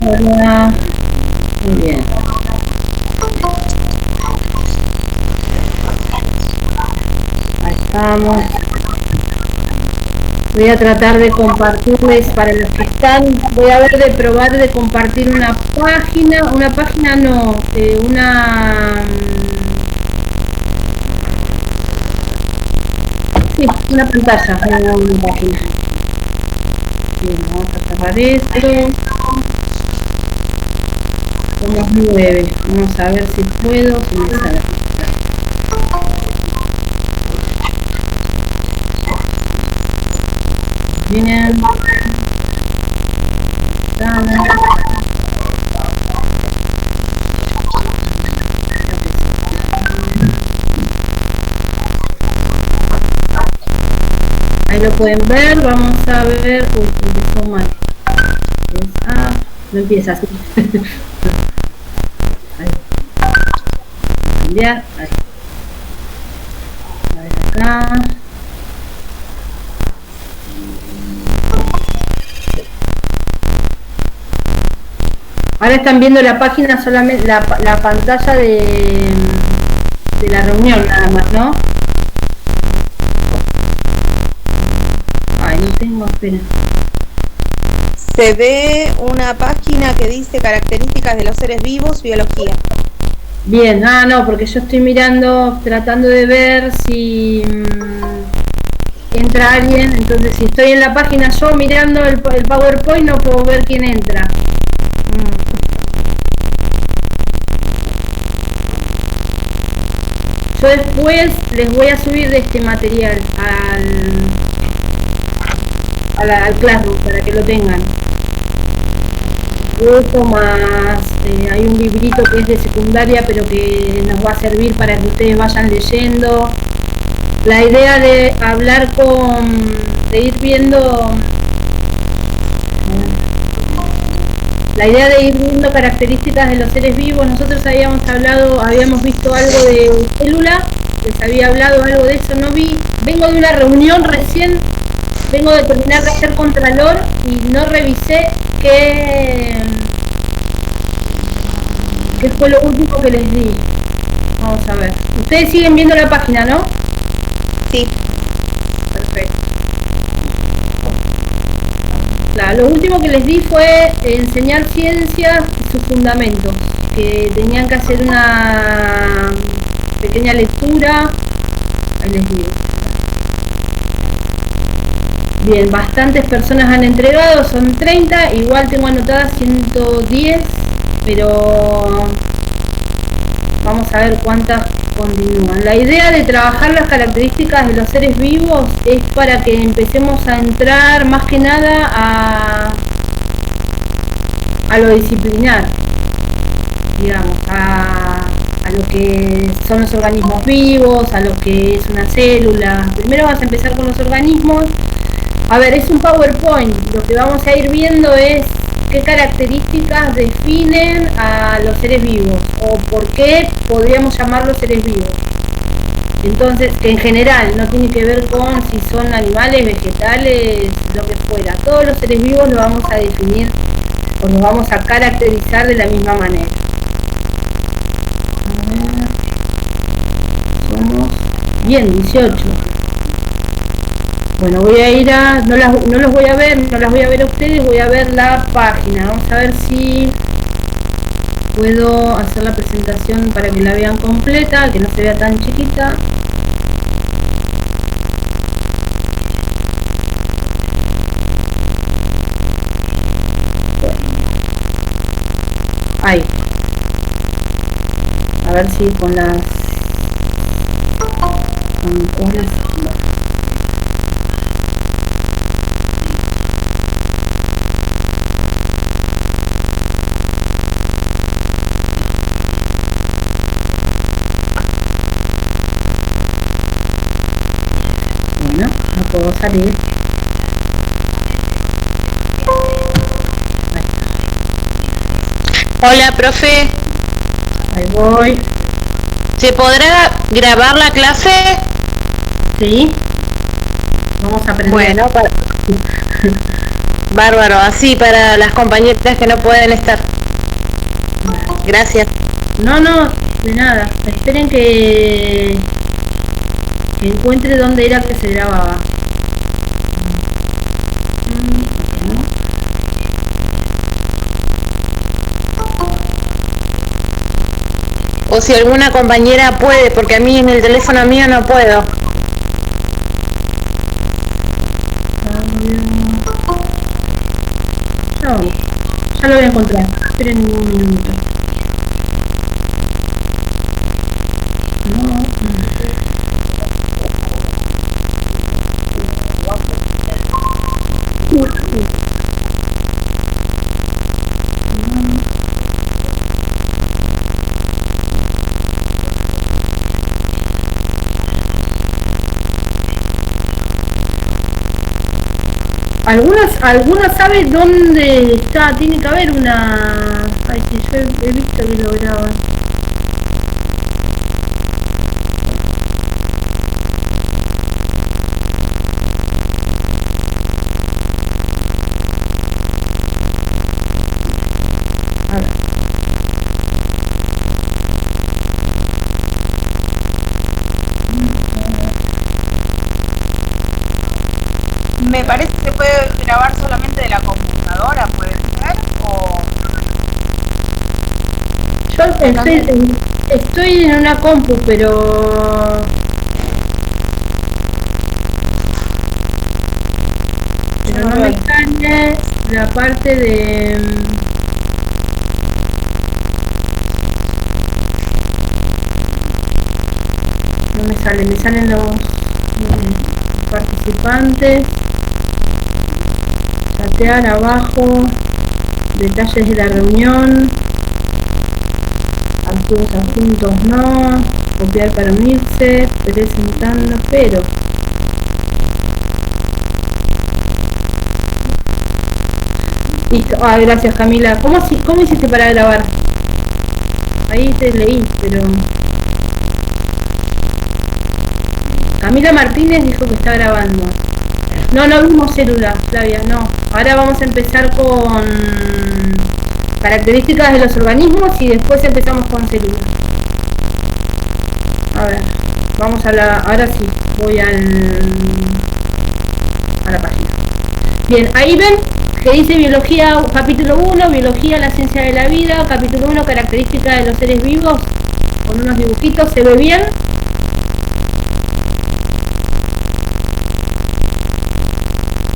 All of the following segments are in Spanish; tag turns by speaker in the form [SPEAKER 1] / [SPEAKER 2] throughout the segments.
[SPEAKER 1] Hola. Muy bien. Ahí estamos. Voy a tratar de compartirles para los que están. Voy a ver de probar de compartir una página no, sí, una pantalla, no una página. Bien, vamos a cerrar esto. Somos 9. Vamos a ver si puedo, si me sale. Bien. Ahí lo pueden ver, vamos a ver. Uy, empezó mal. No empieza así. Ahí. Cambiar. Ahí. A ver acá. Ahora están viendo la página solamente, la pantalla de la reunión nada más, ¿no? Ay, no tengo, espera.
[SPEAKER 2] Se ve una página que dice características de los seres vivos, biología.
[SPEAKER 1] Bien, no, porque yo estoy mirando, tratando de ver si entra alguien, entonces si estoy en la página yo mirando el PowerPoint no puedo ver quién entra. Yo después les voy a subir de este material al Classroom para que lo tengan. Eso más, hay un librito que es de secundaria pero que nos va a servir para que ustedes vayan leyendo. La idea de hablar de ir viendo, la idea de ir viendo características de los seres vivos. Nosotros habíamos visto algo de célula, les había hablado algo de eso, vengo de una reunión recién, vengo de terminar de hacer contralor y no revisé qué fue lo último que les di. Vamos a ver. Ustedes siguen viendo la página, ¿no?
[SPEAKER 2] Sí.
[SPEAKER 1] Perfecto. Claro, lo último que les di fue enseñar ciencias y sus fundamentos, que tenían que hacer una pequeña lectura. Ahí les digo. Bien, bastantes personas han entregado, son 30, igual tengo anotadas 110, pero vamos a ver cuántas continúan. La idea de trabajar las características de los seres vivos es para que empecemos a entrar más que nada a lo disciplinar, digamos, a lo que son los organismos vivos, a lo que es una célula. Primero vas a empezar con los organismos. A ver, es un PowerPoint, lo que vamos a ir viendo es qué características definen a los seres vivos o por qué podríamos llamarlos seres vivos. Entonces, que en general no tiene que ver con si son animales, vegetales, lo que fuera. Todos los seres vivos los vamos a definir o los vamos a caracterizar de la misma manera. A ver. Somos bien 18. Bueno, voy a ir no los voy a ver, no las voy a ver a ustedes, voy a ver la página. Vamos a ver si puedo hacer la presentación para que la vean completa, que no se vea tan chiquita. Ahí. A ver si con las... no puedo salir.
[SPEAKER 3] Hola, profe.
[SPEAKER 1] Ahí voy.
[SPEAKER 3] ¿Se podrá grabar la clase?
[SPEAKER 1] Sí. Vamos a aprender.
[SPEAKER 3] Bueno, Bárbaro, así para las compañeras que no pueden estar. Gracias.
[SPEAKER 1] No, de nada. Esperen que encuentre dónde era que se grababa.
[SPEAKER 3] O si alguna compañera puede, porque a mí en el teléfono mío no puedo.
[SPEAKER 1] Ya lo voy a encontrar. Esperen un minuto. ¿Alguna sabe dónde está? Tiene que haber una... Ay, que yo he visto que lo graban. A ver.
[SPEAKER 2] Me parece que puede grabar solamente de la computadora, ¿puede ser? O...
[SPEAKER 1] Yo estoy en una compu, pero no me sale la parte de... No me salen los participantes. Chatear abajo, detalles de la reunión, archivos adjuntos no, copiar para unirse, presentando, pero listo. Gracias Camila. ¿Cómo hiciste para grabar? Ahí te leí, pero Camila Martínez dijo que está grabando. No vimos célula, Flavia, no. Ahora vamos a empezar con características de los organismos y después empezamos con células. A ver, vamos a la... Ahora sí, voy a la página. Bien, ahí ven que dice biología, capítulo 1, biología, la ciencia de la vida, capítulo 1, características de los seres vivos, con unos dibujitos, ¿se ve bien?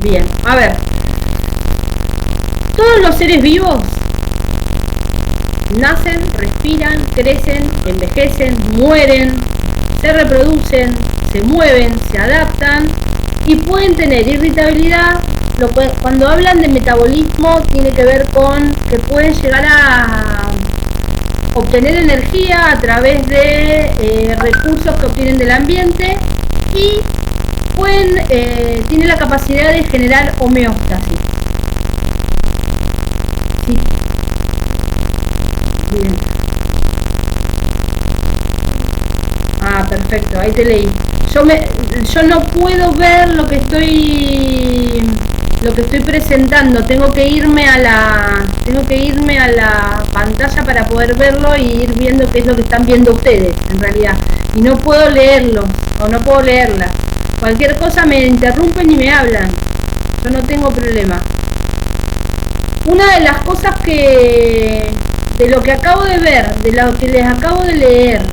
[SPEAKER 1] Bien, a ver, todos los seres vivos nacen, respiran, crecen, envejecen, mueren, se reproducen, se mueven, se adaptan y pueden tener irritabilidad. Cuando hablan de metabolismo tiene que ver con que pueden llegar a obtener energía a través de recursos que obtienen del ambiente y tienen la capacidad de generar homeostasis. Sí. Bien. Perfecto, ahí te leí. Yo no puedo ver lo que estoy presentando. Tengo que irme a la pantalla para poder verlo y ir viendo qué es lo que están viendo ustedes, en realidad. Y no puedo leerlo o no puedo leerla. Cualquier cosa me interrumpen y me hablan. Yo no tengo problema. Una de las cosas de lo que acabo de ver, de lo que les acabo de leer,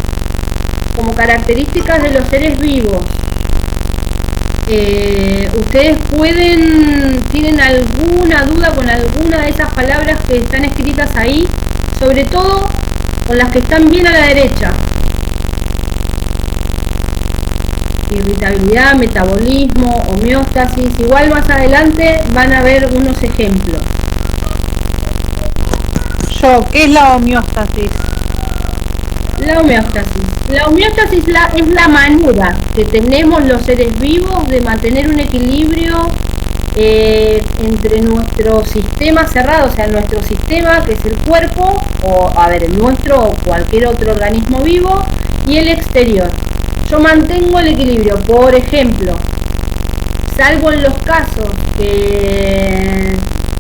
[SPEAKER 1] como características de los seres vivos, ustedes tienen alguna duda con alguna de esas palabras que están escritas ahí, sobre todo con las que están bien a la derecha. Irritabilidad, metabolismo, homeostasis. Igual más adelante van a ver unos ejemplos.
[SPEAKER 2] ¿Qué es la homeostasis?
[SPEAKER 1] La homeostasis es la manera que tenemos los seres vivos de mantener un equilibrio entre nuestro sistema cerrado, o sea, nuestro sistema, que es el cuerpo, el nuestro o cualquier otro organismo vivo, y el exterior. Yo mantengo el equilibrio. Por ejemplo, salvo en los casos que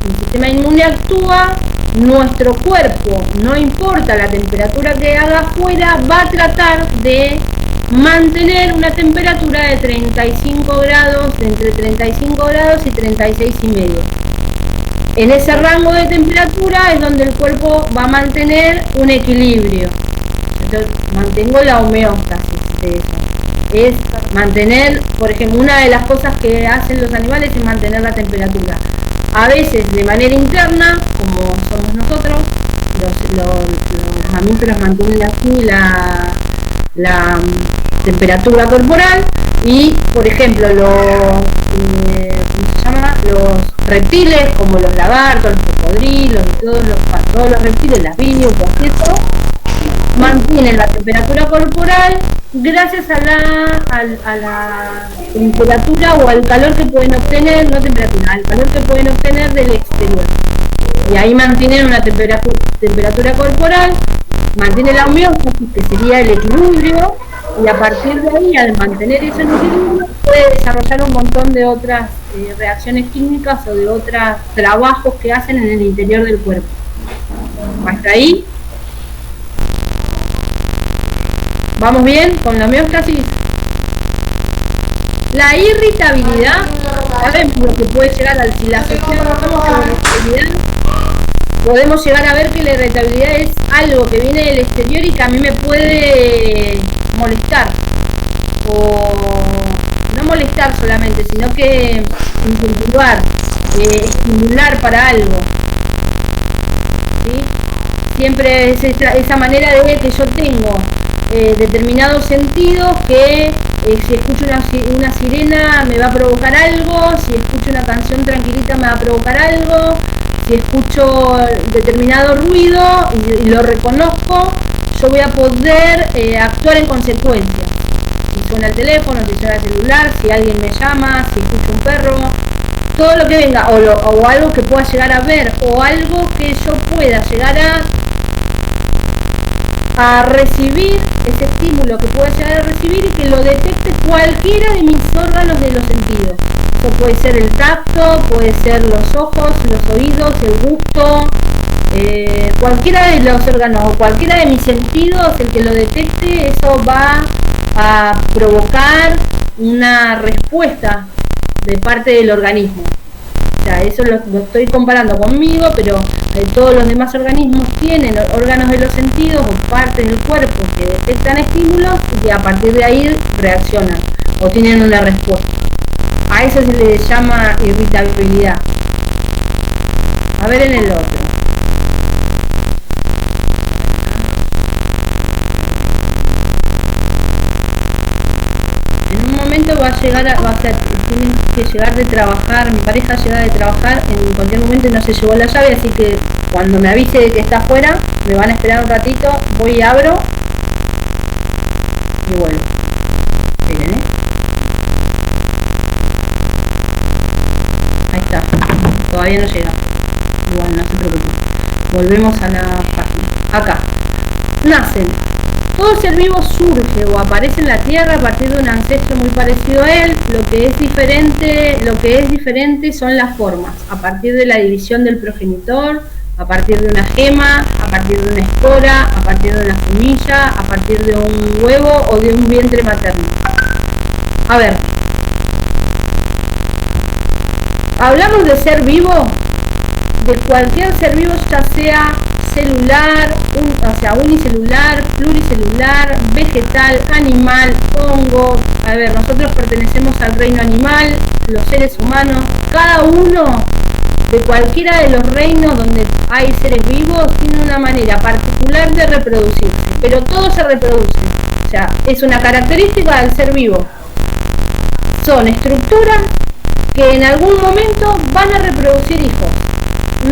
[SPEAKER 1] el sistema inmune actúa, nuestro cuerpo, no importa la temperatura que haga afuera, va a tratar de mantener una temperatura de 35 grados, entre 35 grados y 36 y medio. En ese rango de temperatura es donde el cuerpo va a mantener un equilibrio. Entonces, mantengo la homeostasis de eso. Es mantener, por ejemplo, una de las cosas que hacen los animales es mantener la temperatura. A veces de manera interna, como somos nosotros, los mamíferos mantienen así la temperatura corporal y, por ejemplo, ¿cómo se llama? Los reptiles, como los lagartos, los cocodrilos y todos los reptiles, las víboras, todo eso, mantienen la temperatura corporal gracias a la temperatura o al calor que pueden obtener, no temperatura, al calor que pueden obtener del exterior. Y ahí mantienen una temperatura corporal, mantiene la homeostasis, que sería el equilibrio, y a partir de ahí, al mantener ese equilibrio, puede desarrollar un montón de otras reacciones químicas o de otros trabajos que hacen en el interior del cuerpo. Hasta ahí. ¿Vamos bien con la homeostasis? La irritabilidad, ¿saben lo que puede llegar a si la asociamos con la irritabilidad? Podemos llegar a ver que la irritabilidad es algo que viene del exterior y que a mí me puede molestar. O no molestar solamente, sino que incentivar, estimular para algo. ¿Sí? Siempre es esa manera de ver que yo tengo determinados sentidos que si escucho una sirena me va a provocar algo, si escucho una canción tranquilita me va a provocar algo, si escucho determinado ruido y lo reconozco, yo voy a poder actuar en consecuencia. Si suena el teléfono, si suena el celular, si alguien me llama, si escucho un perro, todo lo que venga, o algo que pueda llegar a ver, o algo que yo pueda llegar a recibir, ese estímulo que pueda llegar a recibir y que lo detecte cualquiera de mis órganos de los sentidos. Eso puede ser el tacto, puede ser los ojos, los oídos, el gusto, cualquiera de los órganos o cualquiera de mis sentidos, el que lo detecte, eso va a provocar una respuesta de parte del organismo. O sea, eso lo estoy comparando conmigo, pero todos los demás organismos tienen órganos de los sentidos o partes del cuerpo que detectan estímulos y que a partir de ahí reaccionan o tienen una respuesta. A eso se le llama irritabilidad. A ver en el otro. En un momento tienen que llegar de trabajar, mi pareja llega de trabajar en cualquier momento y no se llevó la llave, así que cuando me avise de que está afuera, me van a esperar un ratito, voy y abro y vuelvo. Miren, ahí está, todavía no llega, igual no se preocupen. Volvemos a la página. Acá, nacen. Todo ser vivo surge o aparece en la Tierra a partir de un ancestro muy parecido a él. Lo que es diferente son las formas, a partir de la división del progenitor, a partir de una gema, a partir de una espora, a partir de una semilla, a partir de un huevo o de un vientre materno. A ver, hablamos de ser vivo, de cualquier ser vivo, ya sea celular, unicelular, pluricelular, vegetal, animal, hongo. A ver, nosotros pertenecemos al reino animal, los seres humanos, cada uno de cualquiera de los reinos donde hay seres vivos tiene una manera particular de reproducirse, pero todos se reproducen. O sea, es una característica del ser vivo. Son estructuras que en algún momento van a reproducir hijos.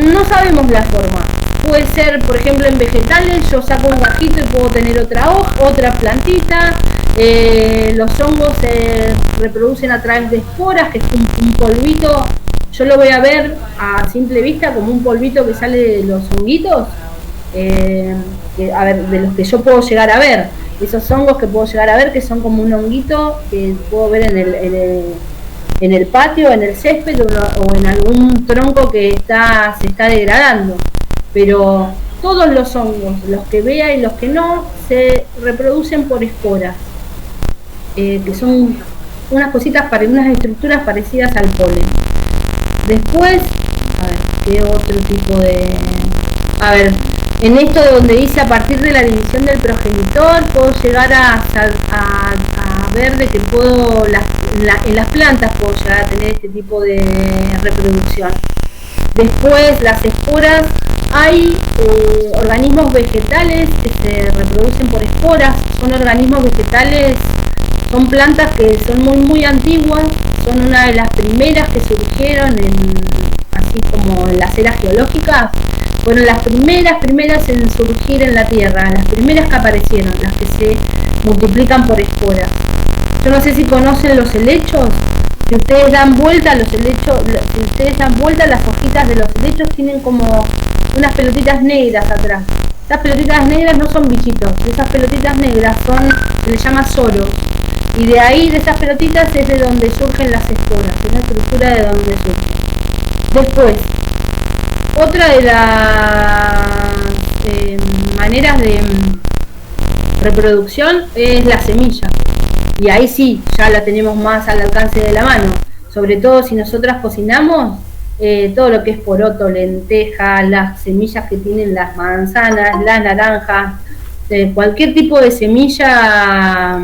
[SPEAKER 1] No sabemos la forma. Puede ser, por ejemplo, en vegetales, yo saco un gajito y puedo tener otra plantita. Los hongos se reproducen a través de esporas, que es un polvito. Yo lo voy a ver a simple vista como un polvito que sale de los honguitos, de los que yo puedo llegar a ver. Esos hongos que puedo llegar a ver, que son como un honguito que puedo ver en el patio, en el césped o en algún tronco que se está degradando. Pero todos los hongos, los que vea y los que no, se reproducen por esporas, que son unas cositas, unas estructuras parecidas al polen. Después, a ver, ¿qué otro tipo de...? A ver, en esto donde dice a partir de la división del progenitor, puedo llegar a ver de que puedo, en las plantas puedo llegar a tener este tipo de reproducción. Después, las esporas, hay organismos vegetales que se reproducen por esporas, son organismos vegetales, son plantas que son muy antiguas, son una de las primeras que surgieron así como en las eras geológicas, fueron las primeras en surgir en la Tierra, las primeras que aparecieron, las que se multiplican por esporas. Yo no sé si conocen los helechos. Si ustedes dan vuelta a los helechos, si ustedes dan vuelta, las hojitas de los helechos tienen como unas pelotitas negras atrás. Estas pelotitas negras no son bichitos, esas pelotitas negras se les llama soros. Y de ahí, de esas pelotitas, es de donde surgen las esporas, es la estructura de donde surgen. Después, otra de las maneras de reproducción es la semilla. Y ahí sí, ya la tenemos más al alcance de la mano. Sobre todo si nosotras cocinamos, todo lo que es poroto, lenteja, las semillas que tienen las manzanas, las naranjas, cualquier tipo de semilla...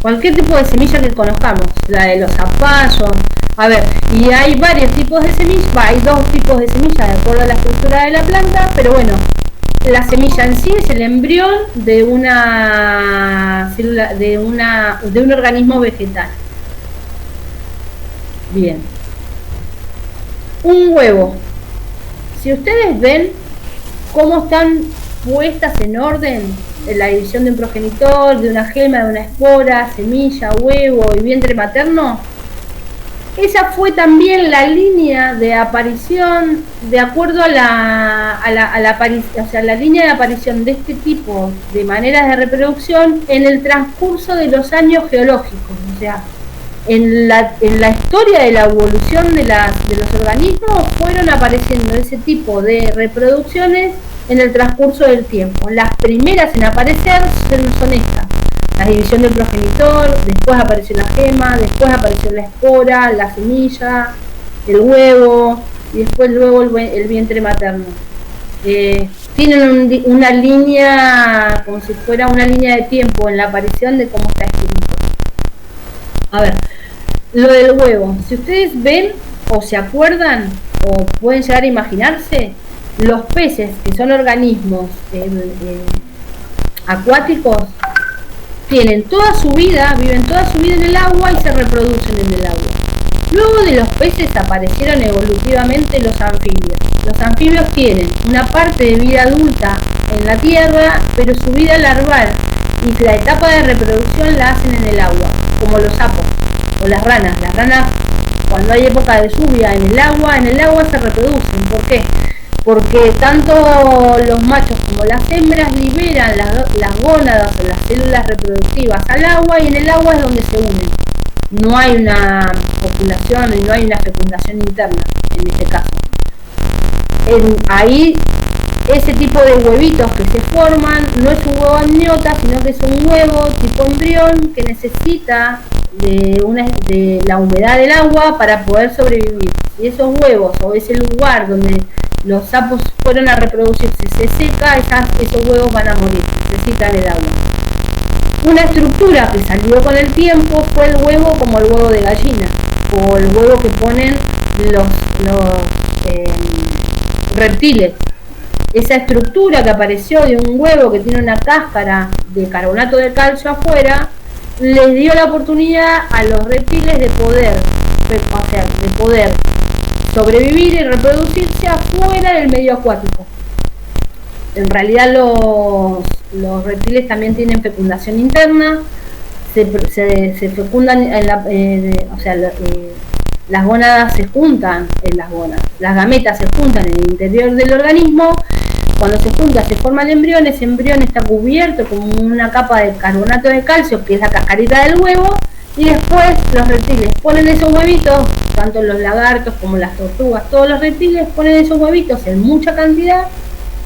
[SPEAKER 1] cualquier tipo de semilla que conozcamos, la de los zapallos, a ver, y hay varios tipos de semillas, hay dos tipos de semillas de acuerdo a la estructura de la planta, pero bueno, la semilla en sí es el embrión de una célula, de un organismo vegetal. Bien. Un huevo. Si ustedes ven cómo están puestas en orden en la división de un progenitor, de una gema, de una espora, semilla, huevo y vientre materno, esa fue también la línea de aparición de acuerdo a la línea de aparición de este tipo de maneras de reproducción en el transcurso de los años geológicos. O sea, en la historia de la evolución de los organismos fueron apareciendo ese tipo de reproducciones en el transcurso del tiempo. Las primeras en aparecer son estas: la división del progenitor, después apareció la gema, después apareció la espora, la semilla, el huevo y después luego el vientre materno. Tienen una línea, como si fuera una línea de tiempo en la aparición de cómo está escrito. A ver, lo del huevo, si ustedes ven o se acuerdan o pueden llegar a imaginarse, los peces, que son organismos acuáticos, viven toda su vida en el agua y se reproducen en el agua. Luego de los peces aparecieron evolutivamente los anfibios. Los anfibios tienen una parte de vida adulta en la tierra, pero su vida larval y la etapa de reproducción la hacen en el agua, como los sapos o las ranas. Las ranas, cuando hay época de lluvia en el agua se reproducen. ¿Por qué? Porque tanto los machos como las hembras liberan las gónadas o las células reproductivas al agua, y en el agua es donde se unen. No hay una copulación y no hay una fecundación interna en este caso. Ahí ese tipo de huevitos que se forman no es un huevo amniota, sino que es un huevo tipo embrión que necesita de la humedad del agua para poder sobrevivir. Si esos huevos o ese lugar donde los sapos fueron a reproducirse se seca, esos huevos van a morir, necesitan el agua. Una estructura que salió con el tiempo fue el huevo, como el huevo de gallina o el huevo que ponen los reptiles. Esa estructura que apareció de un huevo que tiene una cáscara de carbonato de calcio afuera, les dio la oportunidad a los reptiles de poder sobrevivir y reproducirse afuera del medio acuático. En realidad los reptiles también tienen fecundación interna, se fecundan las gónadas se juntan en las gónadas, las gametas se juntan en el interior del organismo, cuando se junta se forma el embrión, ese embrión está cubierto con una capa de carbonato de calcio, que es la cascarita del huevo, y después los reptiles ponen esos huevitos, tanto los lagartos como las tortugas, todos los reptiles ponen esos huevitos en mucha cantidad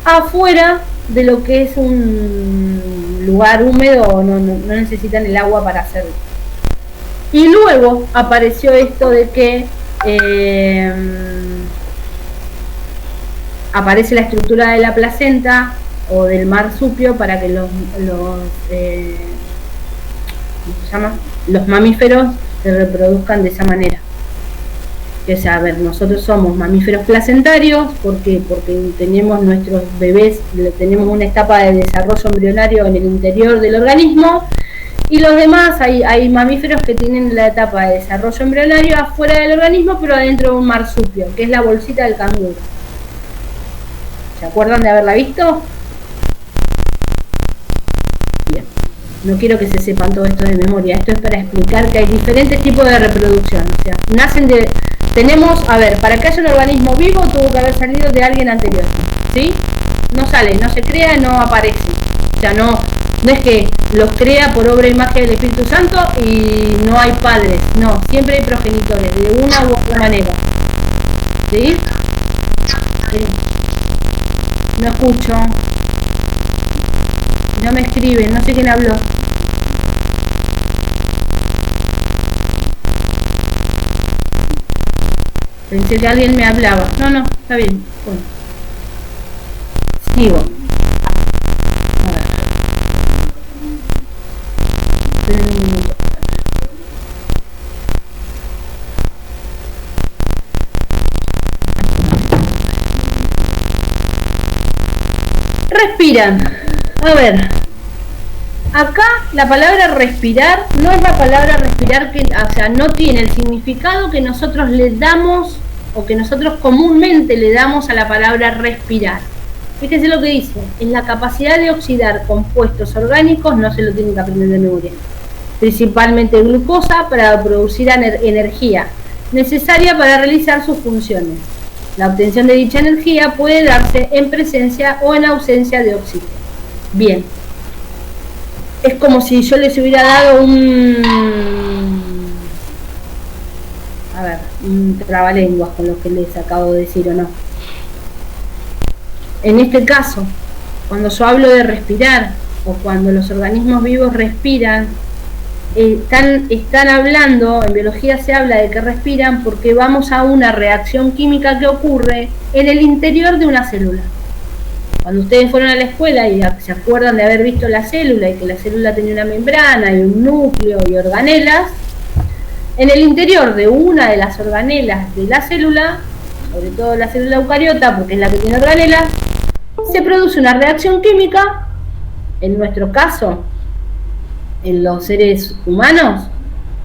[SPEAKER 1] afuera de lo que es un lugar húmedo, no necesitan el agua para hacerlo. Y luego apareció esto de que aparece la estructura de la placenta o del marsupio para que ¿cómo se llama? Los mamíferos se reproduzcan de esa manera. O sea, a ver, nosotros somos mamíferos placentarios, ¿por qué? Porque tenemos nuestros bebés, tenemos una etapa de desarrollo embrionario en el interior del organismo, y los demás, hay mamíferos que tienen la etapa de desarrollo embrionario afuera del organismo, pero adentro de un marsupio, que es la bolsita del canguro. ¿Se acuerdan de haberla visto? Bien. No quiero que se sepan todo esto de memoria. Esto es para explicar que hay diferentes tipos de reproducción. O sea, tenemos, a ver, para que haya un organismo vivo tuvo que haber salido de alguien anterior. ¿Sí? No sale, no se crea, no aparece. O sea, no es que los crea por obra y magia del Espíritu Santo y no hay padres. No, siempre hay progenitores, de una u otra manera. ¿Sí? Sí. No escucho. No me escriben, no sé quién habló. Pensé que alguien me hablaba. No, está bien. Bueno. Sigo. A ver. Esperen un minuto. Respiran. A ver, acá la palabra respirar no es la palabra respirar que, o sea, no tiene el significado que nosotros le damos o que nosotros comúnmente le damos a la palabra respirar. Fíjense lo que dice, en la capacidad de oxidar compuestos orgánicos, no se lo tienen que aprender de memoria, principalmente glucosa para producir energía necesaria para realizar sus funciones. La obtención de dicha energía puede darse en presencia o en ausencia de oxígeno. Bien, es como si yo les hubiera dado un trabalenguas con lo que les acabo de decir o no. En este caso, cuando yo hablo de respirar o cuando los organismos vivos respiran, están hablando, en biología se habla de que respiran porque vamos a una reacción química que ocurre en el interior de una célula. Cuando ustedes fueron a la escuela y se acuerdan de haber visto la célula y que la célula tenía una membrana y un núcleo y organelas, en el interior de una de las organelas de la célula, sobre todo la célula eucariota porque es la que tiene organelas, se produce una reacción química. En nuestro caso, en los seres humanos,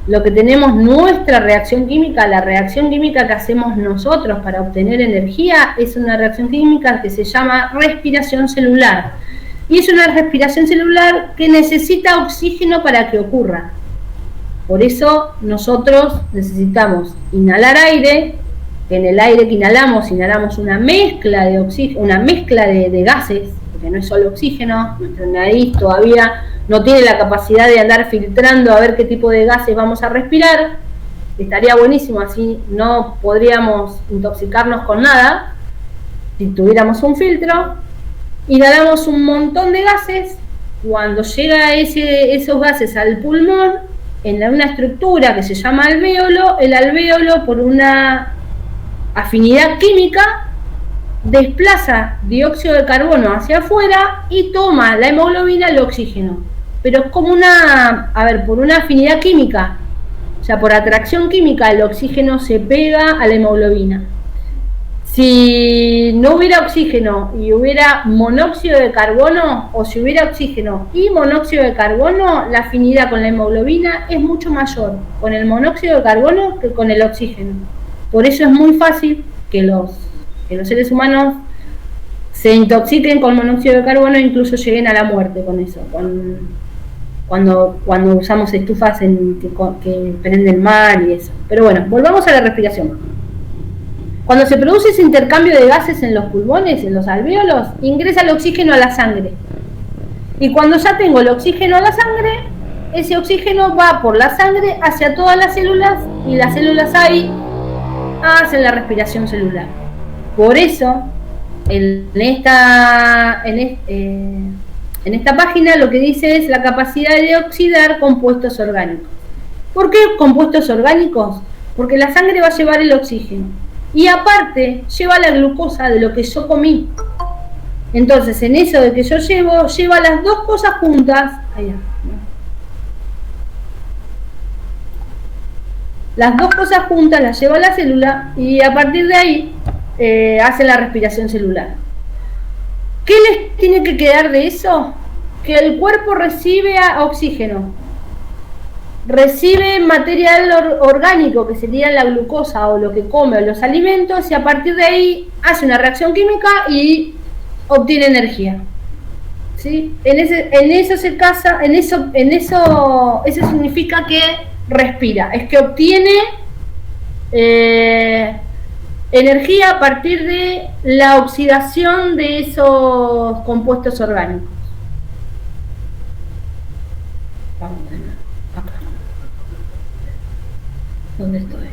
[SPEAKER 1] lo que tenemos nuestra reacción química, la reacción química que hacemos nosotros para obtener energía, es una reacción química que se llama respiración celular. Y es una respiración celular que necesita oxígeno para que ocurra. Por eso nosotros necesitamos inhalar aire, que en el aire que inhalamos una mezcla de oxígeno, una mezcla de gases, porque no es solo oxígeno, nuestra nariz todavía no tiene la capacidad de andar filtrando a ver qué tipo de gases vamos a respirar. Estaría buenísimo, así no podríamos intoxicarnos con nada si tuviéramos un filtro. Inhalamos un montón de gases, cuando llega esos gases al pulmón, en una estructura que se llama alvéolo, el alvéolo por una afinidad química desplaza dióxido de carbono hacia afuera y toma la hemoglobina el oxígeno, pero es como por una afinidad química, o sea, por atracción química el oxígeno se pega a la hemoglobina. Si no hubiera oxígeno y hubiera monóxido de carbono, o si hubiera oxígeno y monóxido de carbono, la afinidad con la hemoglobina es mucho mayor con el monóxido de carbono que con el oxígeno. Por eso es muy fácil que los seres humanos se intoxiquen con monóxido de carbono e incluso lleguen a la muerte con eso, cuando usamos estufas que prenden mal y eso. Pero bueno, volvamos a la respiración. Cuando se produce ese intercambio de gases en los pulmones, en los alvéolos, ingresa el oxígeno a la sangre. Y cuando ya tengo el oxígeno a la sangre, ese oxígeno va por la sangre hacia todas las células y las células ahí hacen la respiración celular. Por eso, en esta página lo que dice es la capacidad de oxidar compuestos orgánicos. ¿Por qué compuestos orgánicos? Porque la sangre va a llevar el oxígeno. Y aparte, lleva la glucosa de lo que yo comí. Entonces, en eso de que yo lleva las dos cosas juntas. Allá, ¿no? Las dos cosas juntas las lleva la célula y a partir de ahí hace la respiración celular. ¿Qué les tiene que quedar de eso? Que el cuerpo recibe oxígeno, recibe material orgánico, que sería la glucosa o lo que come o los alimentos, y a partir de ahí hace una reacción química y obtiene energía. ¿Sí? Eso significa que respira, es que obtiene energía a partir de la oxidación de esos compuestos orgánicos. Vamos a ver, acá. ¿Dónde estoy?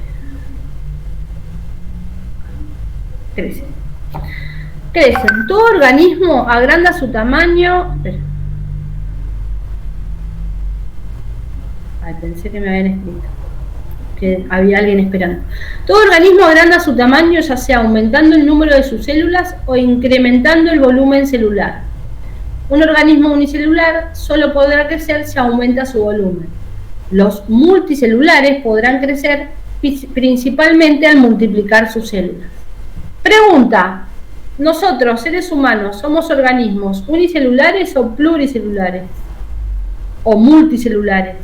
[SPEAKER 1] Crecen. Todo organismo agranda su tamaño. Espera. Ay, pensé que me habían escrito que había alguien esperando. Todo organismo agranda su tamaño, ya sea aumentando el número de sus células o incrementando el volumen celular. Un organismo unicelular solo podrá crecer si aumenta su volumen. Los multicelulares podrán crecer principalmente al multiplicar sus células. Pregunta: ¿nosotros, seres humanos, somos organismos unicelulares o pluricelulares? ¿O multicelulares?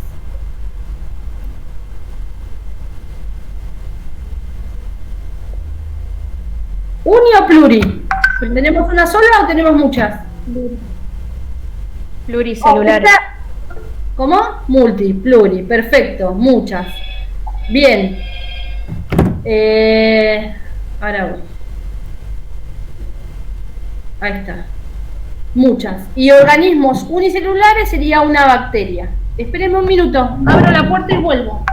[SPEAKER 1] ¿Uni o pluri? ¿Tenemos una sola o tenemos muchas?
[SPEAKER 4] Pluricelular.
[SPEAKER 1] ¿Cómo? Multi, pluri, perfecto, muchas. Bien. Ahora voy. Ahí está. Muchas. Y organismos unicelulares sería una bacteria. Espérenme un minuto, abro la puerta y vuelvo.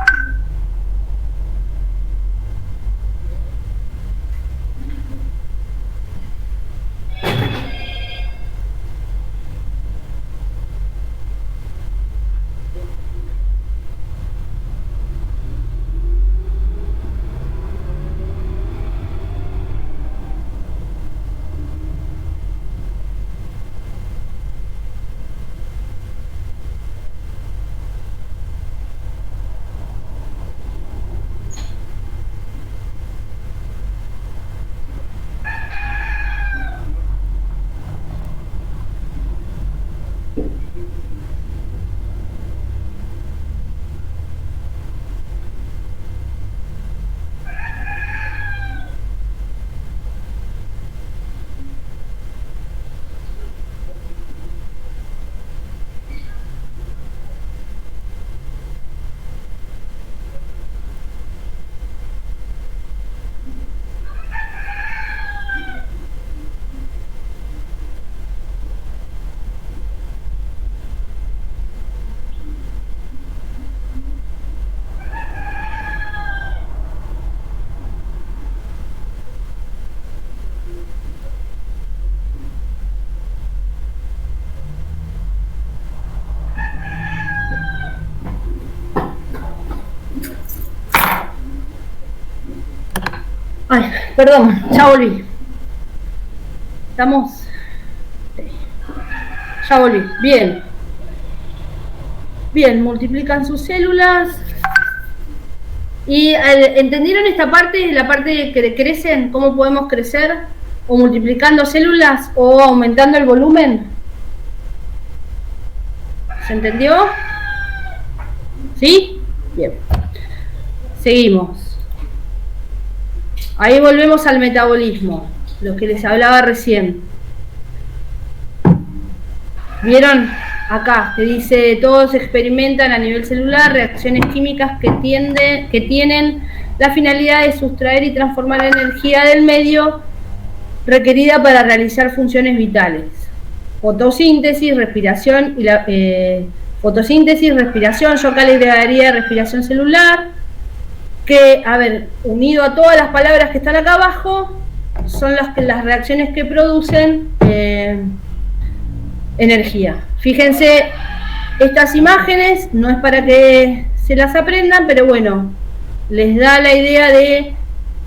[SPEAKER 1] Ay, perdón, ya volví. ¿Estamos? Ya volví, bien. Bien, multiplican sus células. ¿Y entendieron esta parte, la parte de que crecen? ¿Cómo podemos crecer? ¿O multiplicando células o aumentando el volumen? ¿Se entendió? ¿Sí? Bien. Seguimos. Ahí volvemos al metabolismo, lo que les hablaba recién. ¿Vieron? Acá, que dice, todos experimentan a nivel celular reacciones químicas que tienen La finalidad es sustraer y transformar la energía del medio requerida para realizar funciones vitales. Fotosíntesis, respiración fotosíntesis, respiración, yo acá le agregaría respiración celular, que, a ver, unido a todas las palabras que están acá abajo, son las reacciones que producen energía. Fíjense, estas imágenes no es para que se las aprendan, pero bueno, les da la idea de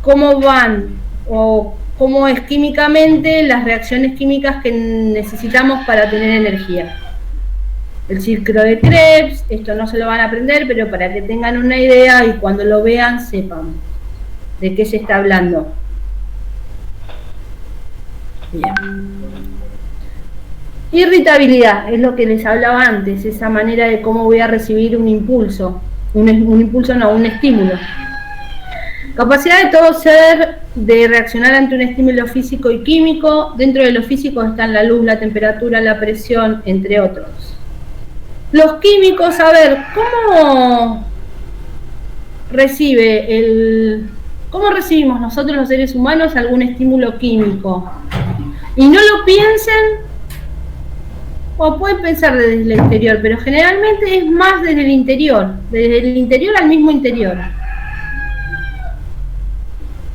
[SPEAKER 1] cómo van o cómo es químicamente las reacciones químicas que necesitamos para tener energía. El ciclo de Krebs, esto no se lo van a aprender, pero para que tengan una idea y cuando lo vean sepan de qué se está hablando. Bien. Irritabilidad, es lo que les hablaba antes, esa manera de cómo voy a recibir un impulso, un estímulo. Capacidad de todo ser de reaccionar ante un estímulo físico y químico. Dentro de lo físico están la luz, la temperatura, la presión, entre otros. Los químicos, a ver, ¿cómo recibimos nosotros los seres humanos algún estímulo químico? Y no lo piensen, o pueden pensar desde el exterior, pero generalmente es más desde el interior al mismo interior.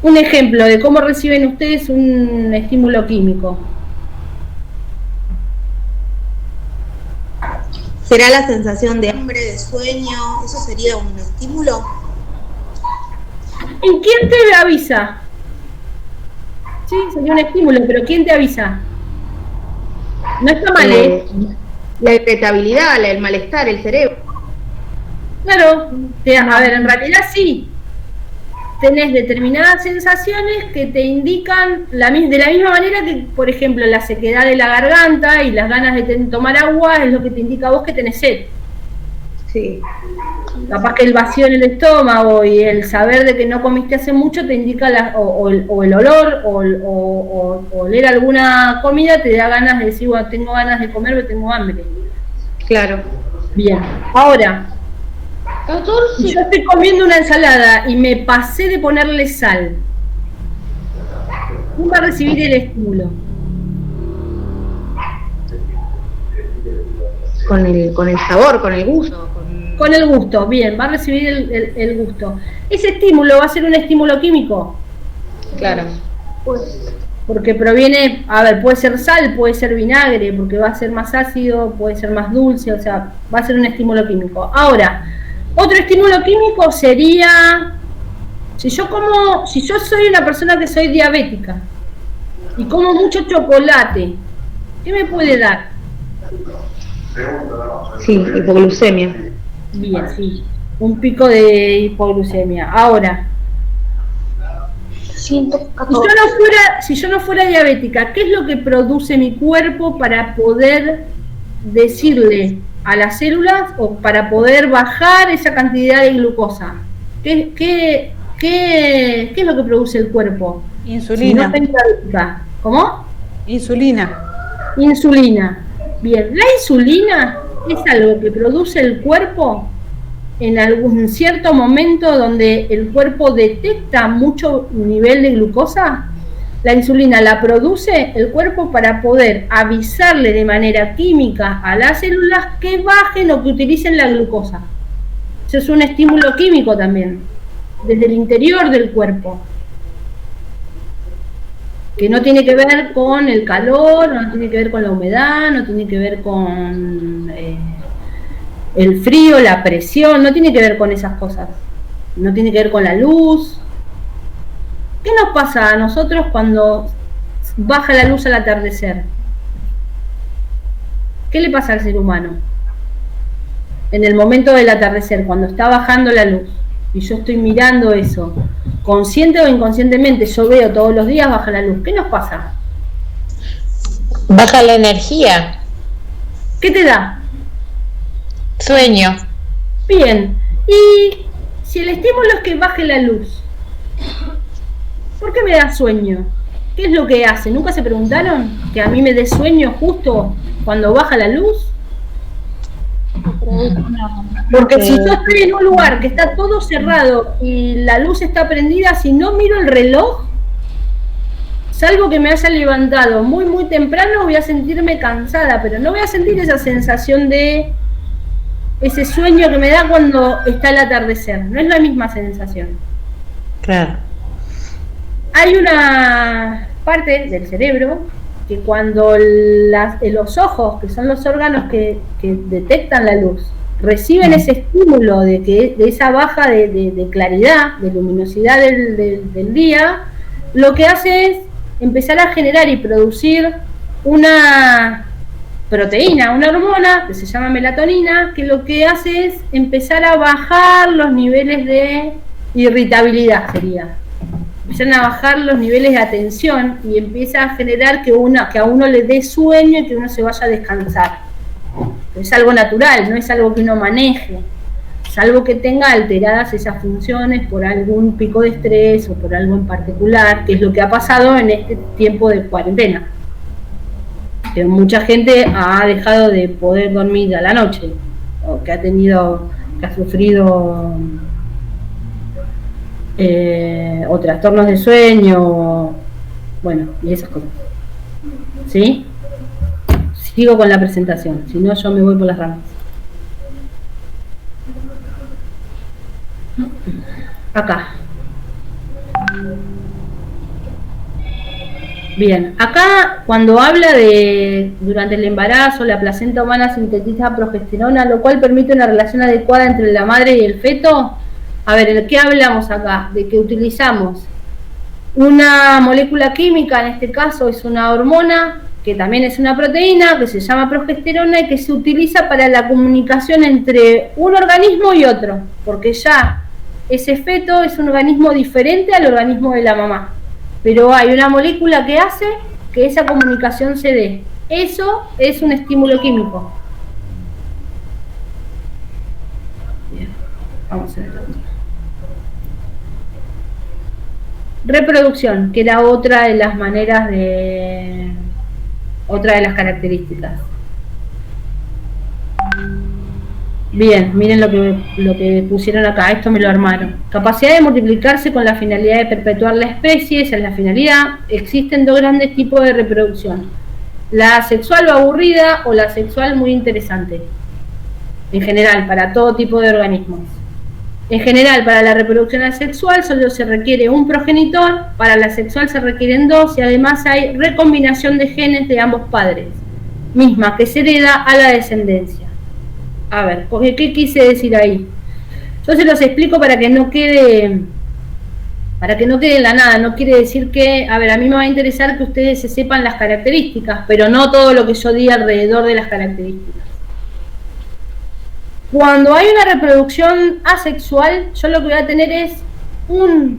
[SPEAKER 1] Un ejemplo de cómo reciben ustedes un estímulo químico.
[SPEAKER 2] ¿Será la sensación de hambre, de sueño? ¿Eso sería un estímulo?
[SPEAKER 1] ¿En quién te avisa? Sí, sería un estímulo, pero ¿quién te avisa? No está mal,
[SPEAKER 2] La irritabilidad, el malestar, el cerebro.
[SPEAKER 1] Claro, a ver, en realidad sí. Tenés determinadas sensaciones que te indican de la misma manera que, por ejemplo, la sequedad de la garganta y las ganas de tomar agua es lo que te indica a vos que tenés sed.
[SPEAKER 2] Sí.
[SPEAKER 1] Capaz que el vacío en el estómago y el saber de que no comiste hace mucho te indica o el olor o oler alguna comida te da ganas de decir, bueno, tengo ganas de comer o tengo hambre.
[SPEAKER 2] Claro.
[SPEAKER 1] Bien, ahora, si yo estoy comiendo una ensalada y me pasé de ponerle sal, ¿quién va a recibir el estímulo?
[SPEAKER 2] Con el sabor, con el gusto.
[SPEAKER 1] Con el gusto, bien, va a recibir el gusto. ¿Ese estímulo va a ser un estímulo químico?
[SPEAKER 2] Claro.
[SPEAKER 1] Porque proviene, a ver, puede ser sal, puede ser vinagre, porque va a ser más ácido, puede ser más dulce, o sea, va a ser un estímulo químico. Ahora, otro estímulo químico sería, si yo soy una persona que soy diabética y como mucho chocolate, ¿qué me puede dar?
[SPEAKER 2] Sí, hipoglucemia.
[SPEAKER 1] Bien, sí, un pico de hipoglucemia. Ahora, si yo no fuera diabética, ¿qué es lo que produce mi cuerpo para poder decirle a las células o para poder bajar esa cantidad de glucosa? ¿Qué es lo que produce el cuerpo?
[SPEAKER 4] Insulina.
[SPEAKER 1] Si no diabética. ¿Cómo?
[SPEAKER 4] Insulina.
[SPEAKER 1] Insulina. Bien, la insulina es algo que produce el cuerpo en algún cierto momento donde el cuerpo detecta mucho nivel de glucosa. La insulina la produce el cuerpo para poder avisarle de manera química a las células que bajen o que utilicen la glucosa. Eso es un estímulo químico también, desde el interior del cuerpo, que no tiene que ver con el calor, no tiene que ver con la humedad, no tiene que ver con el frío, la presión, no tiene que ver con esas cosas, no tiene que ver con la luz. ¿Qué nos pasa a nosotros cuando baja la luz al atardecer? ¿Qué le pasa al ser humano? En el momento del atardecer, cuando está bajando la luz, y yo estoy mirando eso, consciente o inconscientemente, yo veo todos los días baja la luz. ¿Qué nos pasa?
[SPEAKER 3] Baja la energía.
[SPEAKER 1] ¿Qué te da?
[SPEAKER 3] Sueño.
[SPEAKER 1] Bien. Y si el estímulo es que baje la luz, ¿por qué me da sueño? ¿Qué es lo que hace? ¿Nunca se preguntaron que a mí me dé sueño justo cuando baja la luz?
[SPEAKER 5] produce una...
[SPEAKER 1] Porque si yo estoy en un lugar que está todo cerrado y la luz está prendida, si no miro el reloj, salvo que me haya levantado muy temprano, voy a sentirme cansada, pero no voy a sentir esa sensación de ese sueño que me da cuando está el atardecer. No es la misma sensación.
[SPEAKER 4] Claro.
[SPEAKER 1] Hay una parte del cerebro que cuando los ojos, que son los órganos que detectan la luz, reciben ese estímulo de esa baja de claridad, de luminosidad del día, lo que hace es empezar a generar y producir una proteína, una hormona que se llama melatonina, que lo que hace es empezar a bajar los niveles de irritabilidad, empiezan a bajar los niveles de atención y empieza a generar que a uno le dé sueño y que uno se vaya a descansar. Es algo natural, no es algo que uno maneje, salvo que tenga alteradas esas funciones por algún pico de estrés o por algo en particular, que es lo que ha pasado en este tiempo de cuarentena. Que mucha gente ha dejado de poder dormir a la noche, o que ha sufrido o trastornos de sueño, bueno, y esas cosas. ¿Sí? Sigo con la presentación, si no yo me voy por las ramas. Acá. Bien, acá cuando habla de durante el embarazo, la placenta humana sintetiza progesterona, lo cual permite una relación adecuada entre la madre y el feto. A ver, ¿de qué hablamos acá? De que utilizamos una molécula química, en este caso es una hormona, que también es una proteína, que se llama progesterona y que se utiliza para la comunicación entre un organismo y otro, porque ya ese feto es un organismo diferente al organismo de la mamá, pero hay una molécula que hace que esa comunicación se dé. Eso es un estímulo químico. Bien, vamos a ver. Reproducción, que era otra de las maneras otra de las características. Bien, miren lo que pusieron acá, esto me lo armaron. Capacidad de multiplicarse con la finalidad de perpetuar la especie, esa es la finalidad. Existen dos grandes tipos de reproducción: la sexual o aburrida o la sexual muy interesante. En general, para todo tipo de organismos. En general, para la reproducción asexual solo se requiere un progenitor, para la sexual se requieren dos y además hay recombinación de genes de ambos padres, misma que se hereda a la descendencia. A ver, porque ¿qué quise decir ahí? Yo se los explico para que no quede en la nada. No quiere decir que, a ver, a mí me va a interesar que ustedes se sepan las características, pero no todo lo que yo diga alrededor de las características. Cuando hay una reproducción asexual, yo lo que voy a tener es un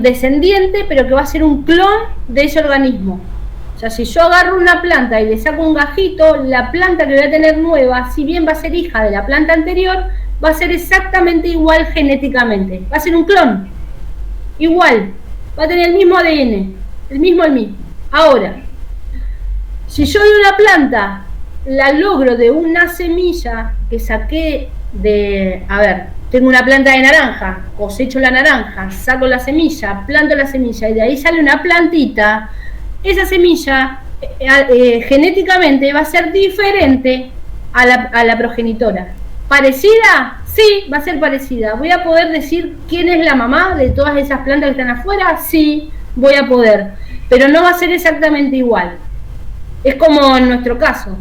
[SPEAKER 1] descendiente, pero que va a ser un clon de ese organismo. O sea, si yo agarro una planta y le saco un gajito, la planta que voy a tener nueva, si bien va a ser hija de la planta anterior, va a ser exactamente igual genéticamente. Va a ser un clon. Igual. Va a tener el mismo ADN. El mismo. Ahora, si yo de una planta la logro de una semilla que saqué tengo una planta de naranja, cosecho la naranja, saco la semilla, planto la semilla y de ahí sale una plantita, esa semilla genéticamente va a ser diferente a la progenitora. ¿Parecida? Sí, va a ser parecida. ¿Voy a poder decir quién es la mamá de todas esas plantas que están afuera? Sí, voy a poder, pero no va a ser exactamente igual. Es como en nuestro caso.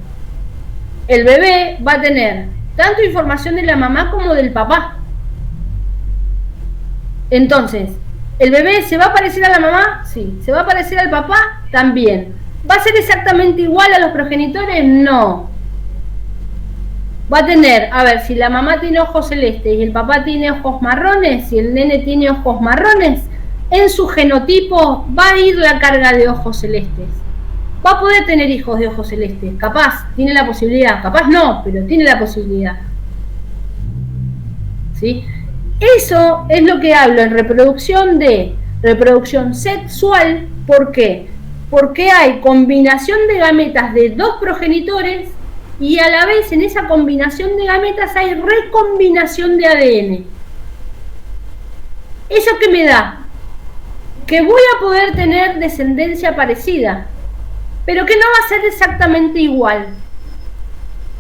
[SPEAKER 1] El bebé va a tener tanto información de la mamá como del papá. Entonces, ¿el bebé se va a parecer a la mamá? Sí. ¿Se va a parecer al papá? También. ¿Va a ser exactamente igual a los progenitores? No. Va a tener, a ver, si la mamá tiene ojos celestes y el papá tiene ojos marrones, y el nene tiene ojos marrones, en su genotipo va a ir la carga de ojos celestes. Va a poder tener hijos de ojos celestes, capaz, tiene la posibilidad, capaz no, pero tiene la posibilidad. ¿Sí? Eso es lo que hablo en reproducción sexual. ¿Por qué? Porque hay combinación de gametas de dos progenitores y a la vez en esa combinación de gametas hay recombinación de ADN. ¿Eso qué me da? Que voy a poder tener descendencia parecida, pero que no va a ser exactamente igual.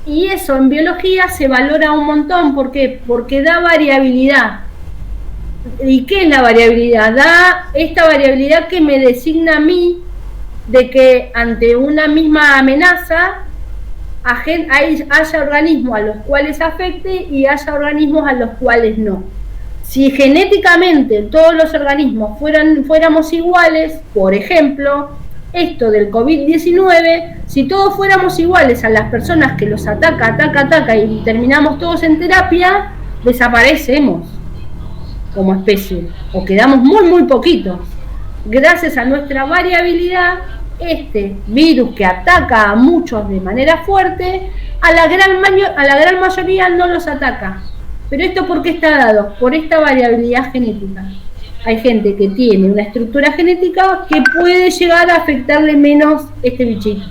[SPEAKER 1] Y eso en biología se valora un montón. ¿Por qué? Porque da variabilidad. ¿Y qué es la variabilidad? Da esta variabilidad que me designa a mí de que ante una misma amenaza haya organismos a los cuales afecte y haya organismos a los cuales no. Si genéticamente todos los organismos fuéramos iguales, por ejemplo, esto del COVID-19, si todos fuéramos iguales a las personas que los ataca y terminamos todos en terapia, desaparecemos como especie o quedamos muy poquitos. Gracias a nuestra variabilidad, este virus que ataca a muchos de manera fuerte, a la gran mayoría no los ataca. Pero esto ¿por qué está dado? Por esta variabilidad genética. Hay gente que tiene una estructura genética que puede llegar a afectarle menos este bichito.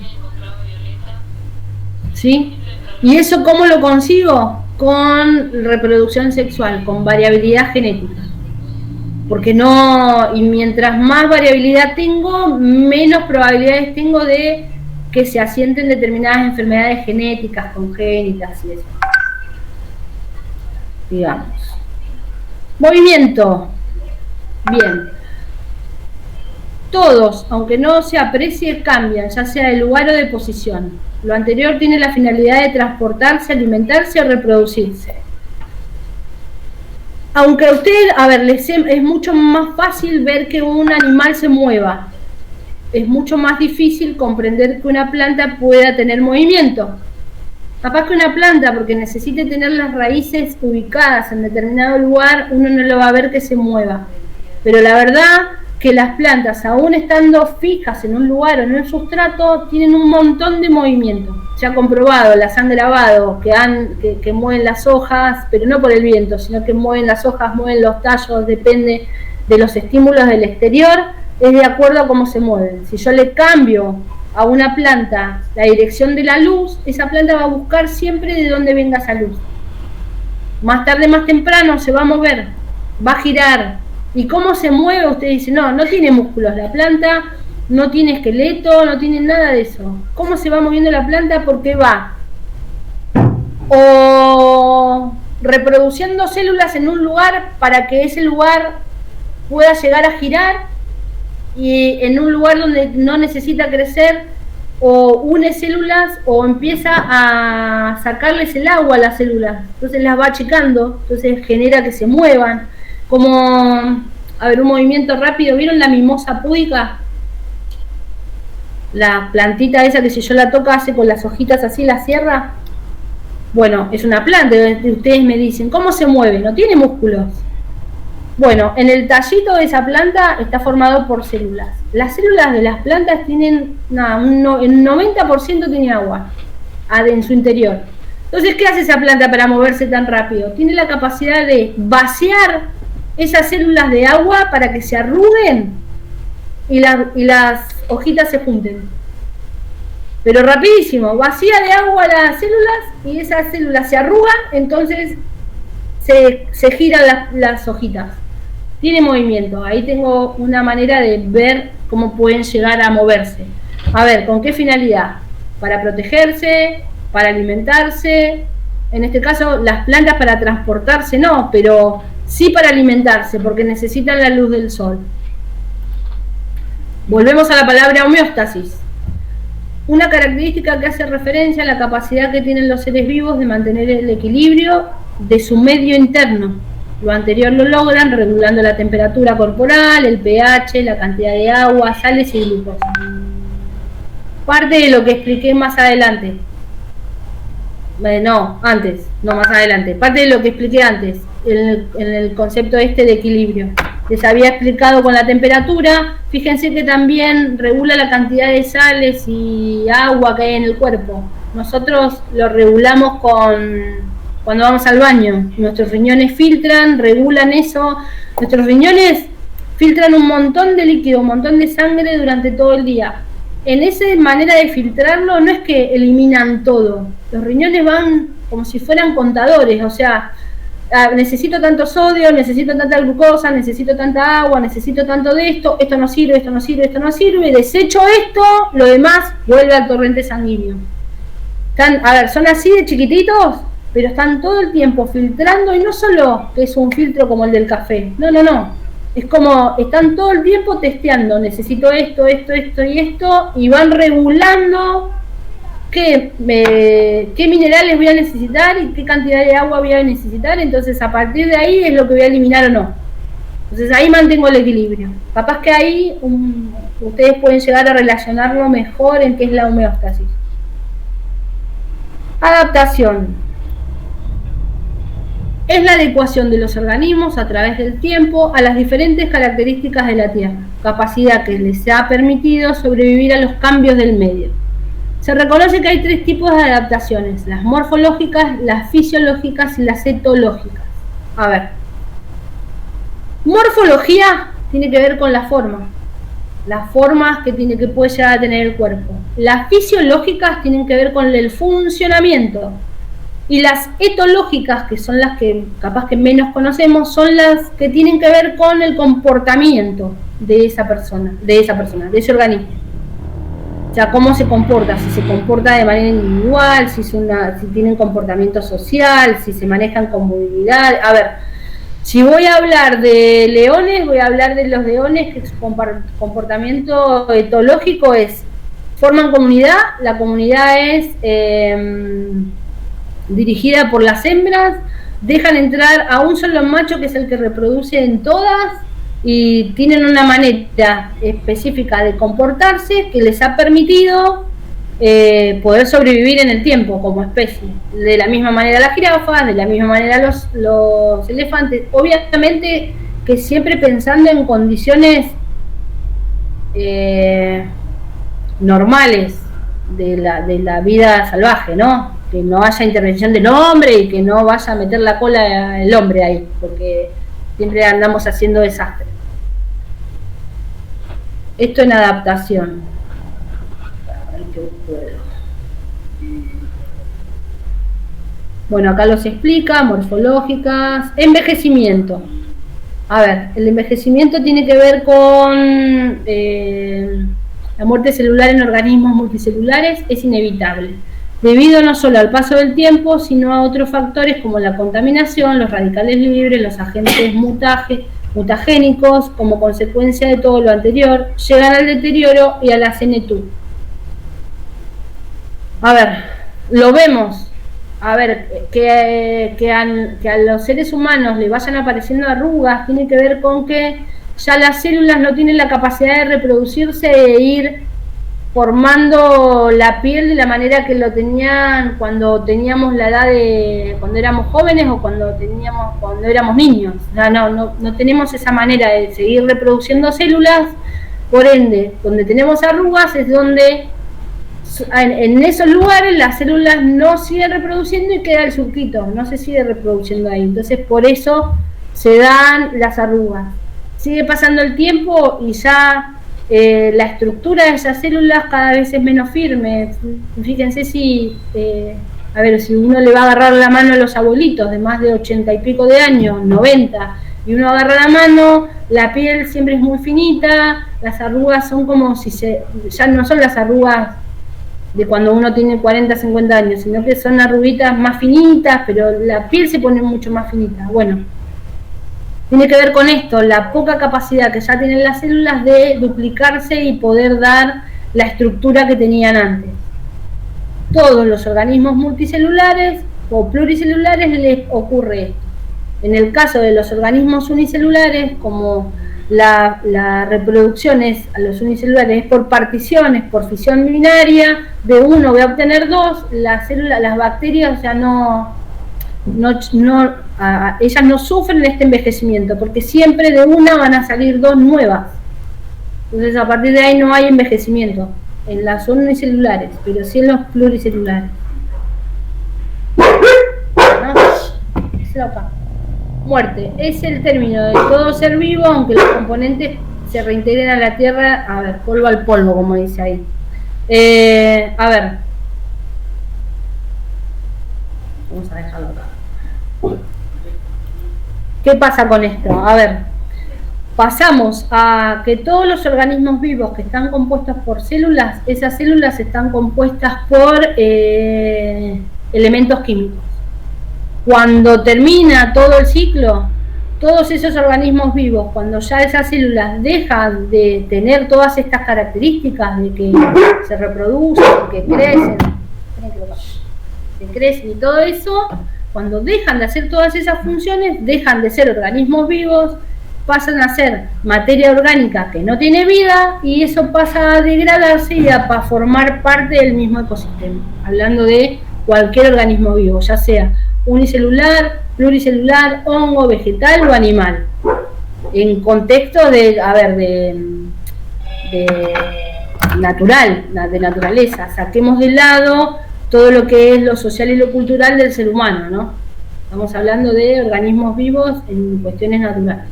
[SPEAKER 1] ¿Sí? ¿Y eso cómo lo consigo? Con reproducción sexual, con variabilidad genética. Porque y mientras más variabilidad tengo, menos probabilidades tengo de que se asienten determinadas enfermedades genéticas, congénitas y eso. Digamos. Movimiento. Bien. Todos, aunque no se aprecie, cambian, ya sea de lugar o de posición. Lo anterior tiene la finalidad de transportarse, alimentarse o reproducirse. Aunque a usted, es mucho más fácil ver que un animal se mueva. Es mucho más difícil comprender que una planta pueda tener movimiento. Capaz que una planta, porque necesite tener las raíces ubicadas en determinado lugar, uno no lo va a ver que se mueva. Pero la verdad que las plantas, aún estando fijas en un lugar o en un sustrato, tienen un montón de movimiento. Se ha comprobado, las han grabado, que mueven las hojas, pero no por el viento, sino que mueven las hojas, mueven los tallos, depende de los estímulos del exterior, es de acuerdo a cómo se mueven. Si yo le cambio a una planta la dirección de la luz, esa planta va a buscar siempre de dónde venga esa luz. Más tarde, más temprano se va a mover, va a girar. ¿Y cómo se mueve? Usted dice, no tiene músculos la planta, no tiene esqueleto, no tiene nada de eso. ¿Cómo se va moviendo la planta? Porque va o reproduciendo células en un lugar para que ese lugar pueda llegar a girar, y en un lugar donde no necesita crecer, o une células o empieza a sacarles el agua a las células, entonces las va achicando, entonces genera que se muevan, como, un movimiento rápido. ¿Vieron la mimosa púdica? La plantita esa que si yo la toco hace con las hojitas así, la cierra. Bueno, es una planta, ustedes me dicen, ¿cómo se mueve? No tiene músculos. Bueno, en el tallito de esa planta está formado por células. Las células de las plantas tienen, el 90% tiene agua en su interior. Entonces, ¿qué hace esa planta para moverse tan rápido? Tiene la capacidad de vaciar esas células de agua para que se arruguen y las hojitas se junten. Pero rapidísimo, vacía de agua las células y esas células se arrugan, entonces se giran las hojitas. Tiene movimiento. Ahí tengo una manera de ver cómo pueden llegar a moverse. A ver, ¿con qué finalidad? Para protegerse, para alimentarse. En este caso, las plantas para transportarse no, pero sí para alimentarse, porque necesitan la luz del sol. Volvemos a la palabra homeostasis. Una característica que hace referencia a la capacidad que tienen los seres vivos de mantener el equilibrio de su medio interno. Lo anterior lo logran regulando la temperatura corporal, el pH, la cantidad de agua, sales y glucosa. Parte de lo que expliqué más adelante. Más adelante. Parte de lo que expliqué antes, en el concepto de equilibrio. Les había explicado con la temperatura. Fíjense que también regula la cantidad de sales y agua que hay en el cuerpo. Nosotros lo regulamos cuando vamos al baño. Nuestros riñones filtran, regulan eso. Nuestros riñones filtran un montón de líquido, un montón de sangre durante todo el día. en esa manera de filtrarlo no es que eliminan todo. Los riñones van como si fueran contadores, o sea, necesito tanto sodio, necesito tanta glucosa, necesito tanta agua, necesito tanto de esto no sirve, esto no sirve, esto no sirve, desecho esto, lo demás vuelve al torrente sanguíneo. Son así de chiquititos, pero están todo el tiempo filtrando, y no solo que es un filtro como el del café, no. Es como, están todo el tiempo testeando, necesito esto y esto, y van regulando qué minerales voy a necesitar y qué cantidad de agua voy a necesitar. Entonces a partir de ahí es lo que voy a eliminar o no. Entonces ahí mantengo el equilibrio. Capaz que ahí ustedes pueden llegar a relacionarlo mejor en qué es la homeostasis. Adaptación. Es la adecuación de los organismos a través del tiempo a las diferentes características de la Tierra, capacidad que les ha permitido sobrevivir a los cambios del medio. Se reconoce que hay 3 tipos de adaptaciones: las morfológicas, las fisiológicas y las etológicas. A ver, morfología tiene que ver con la forma, las formas que puede llegar a tener el cuerpo. Las fisiológicas tienen que ver con el funcionamiento. Y las etológicas, que son las que capaz que menos conocemos, son las que tienen que ver con el comportamiento de esa persona, de ese organismo. O sea, cómo se comporta, si se comporta de manera individual, si tienen comportamiento social, si se manejan con movilidad. A ver, si voy a hablar de leones, voy a hablar de los leones, que su comportamiento etológico es, forman comunidad, la comunidad es dirigida por las hembras, dejan entrar a un solo macho que es el que reproduce en todas, y tienen una manera específica de comportarse que les ha permitido poder sobrevivir en el tiempo como especie. De la misma manera las jirafas, de la misma manera los elefantes, obviamente que siempre pensando en condiciones normales de la vida salvaje, ¿no? Que no haya intervención del hombre y que no vaya a meter la cola el hombre ahí, porque siempre andamos haciendo desastres. Esto en adaptación. A ver qué puedo. Bueno, acá los explica, morfológicas. Envejecimiento. A ver, el envejecimiento tiene que ver con la muerte celular en organismos multicelulares, es inevitable, debido no solo al paso del tiempo, sino a otros factores como la contaminación, los radicales libres, los agentes mutagénicos. Como consecuencia de todo lo anterior, llegan al deterioro y a la senectud. A ver, lo vemos. A ver, que a los seres humanos le vayan apareciendo arrugas, tiene que ver con que ya las células no tienen la capacidad de reproducirse e ir formando la piel de la manera que lo tenían cuando teníamos la edad de cuando éramos jóvenes o cuando éramos niños. O sea, no tenemos esa manera de seguir reproduciendo células. Por ende, donde tenemos arrugas es donde en esos lugares las células no siguen reproduciendo y queda el surquito, no se sigue reproduciendo ahí. Entonces por eso se dan las arrugas. Sigue pasando el tiempo y ya la estructura de esas células cada vez es menos firme. Fíjense si uno le va a agarrar la mano a los abuelitos de más de 80 y pico de años, 90, y uno agarra la mano, la piel siempre es muy finita, las arrugas son como si ya no son las arrugas de cuando uno tiene 40, 50 años, sino que son arruguitas más finitas, pero la piel se pone mucho más finita. Bueno, tiene que ver con esto, la poca capacidad que ya tienen las células de duplicarse y poder dar la estructura que tenían antes. Todos los organismos multicelulares o pluricelulares les ocurre esto. En el caso de los organismos unicelulares, como la reproducción a los unicelulares es por particiones, por fisión binaria, de uno voy a obtener dos, las bacterias ya ellas no sufren este envejecimiento, porque siempre de una van a salir dos nuevas. Entonces a partir de ahí no hay envejecimiento en las unicelulares, pero sí en los pluricelulares. Muerte es el término de todo ser vivo, aunque los componentes se reintegren a la tierra, polvo al polvo, como dice ahí. A ver. Vamos a dejarlo acá. ¿Qué pasa con esto? A ver, pasamos a que todos los organismos vivos que están compuestos por células, esas células están compuestas por elementos químicos. Cuando termina todo el ciclo, todos esos organismos vivos, cuando ya esas células dejan de tener todas estas características de que se reproducen, que crecen y todo eso, cuando dejan de hacer todas esas funciones, dejan de ser organismos vivos, pasan a ser materia orgánica que no tiene vida, y eso pasa a degradarse y a formar parte del mismo ecosistema, hablando de cualquier organismo vivo, ya sea unicelular, pluricelular, hongo, vegetal o animal, en contexto de natural, de naturaleza. Saquemos de lado todo lo que es lo social y lo cultural del ser humano, ¿no? Estamos hablando de organismos vivos en cuestiones naturales.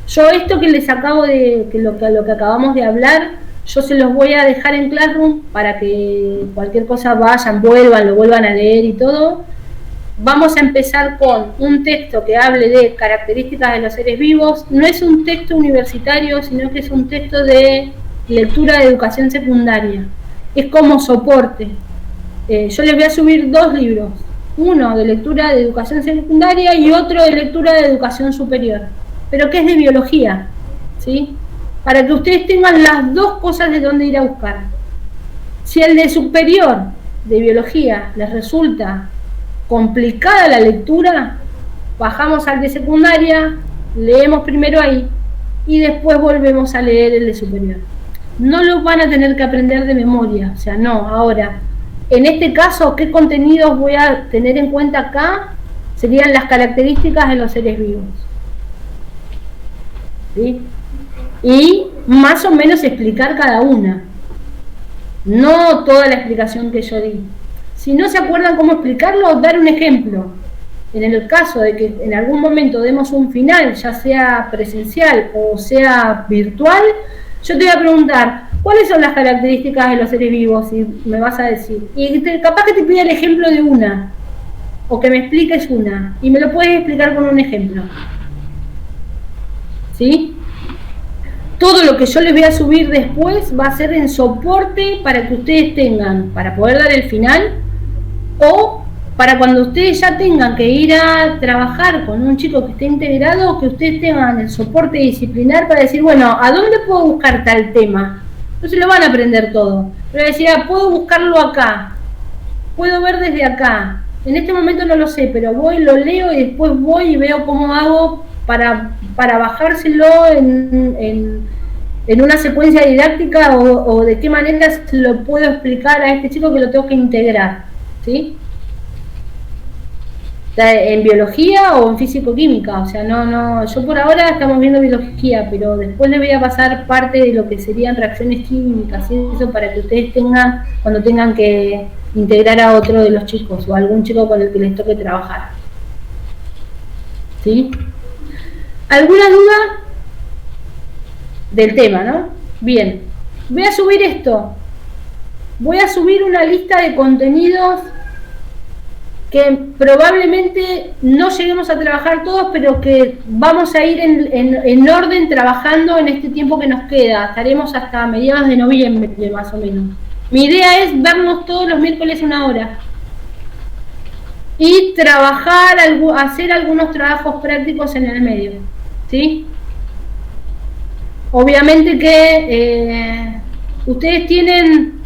[SPEAKER 1] Yo esto que les acabo de, lo que acabamos de hablar, yo se los voy a dejar en Classroom para que cualquier cosa vayan, lo vuelvan a leer y todo. Vamos a empezar con un texto que hable de características de los seres vivos. No es un texto universitario, sino que es un texto de lectura de educación secundaria. Es como soporte. Yo les voy a subir 2 libros. Uno de lectura de educación secundaria y otro de lectura de educación superior. Pero que es de biología, ¿sí? Para que ustedes tengan las 2 cosas de dónde ir a buscar. Si el de superior, de biología, les resulta complicada la lectura, bajamos al de secundaria, leemos primero ahí y después volvemos a leer el de superior. No lo van a tener que aprender de memoria, o sea, no. Ahora, en este caso, ¿qué contenidos voy a tener en cuenta acá? Serían las características de los seres vivos, ¿sí? Y más o menos explicar cada una, no toda la explicación que yo di. Si no se acuerdan cómo explicarlo, dar un ejemplo. En el caso de que en algún momento demos un final, ya sea presencial o sea virtual, yo te voy a preguntar, ¿cuáles son las características de los seres vivos? Y me vas a decir, y capaz que te pida el ejemplo de una, o que me expliques una, y me lo puedes explicar con un ejemplo, ¿sí? Todo lo que yo les voy a subir después va a ser en soporte para que ustedes tengan, para poder dar el final, o para cuando ustedes ya tengan que ir a trabajar con un chico que esté integrado, que ustedes tengan el soporte disciplinar para decir, bueno, ¿a dónde puedo buscar tal tema? No se lo van a aprender todo, pero decir, puedo buscarlo acá, puedo ver desde acá, en este momento no lo sé, pero voy, lo leo y después voy y veo cómo hago para bajárselo en una secuencia didáctica, o de qué manera se lo puedo explicar a este chico que lo tengo que integrar, ¿sí? En biología o en físico-química, o sea, no, yo por ahora estamos viendo biología, pero después les voy a pasar parte de lo que serían reacciones químicas y eso, para que ustedes tengan, cuando tengan que integrar a otro de los chicos o a algún chico con el que les toque trabajar, ¿sí? ¿Alguna duda del tema, no? Bien, voy a subir esto, voy a subir una lista de contenidos que probablemente no lleguemos a trabajar todos, pero que vamos a ir en orden trabajando en este tiempo que nos queda. Estaremos hasta mediados de noviembre, más o menos. Mi idea es vernos todos los miércoles 1 hora y trabajar, hacer algunos trabajos prácticos en el medio, ¿sí? Obviamente que ustedes tienen...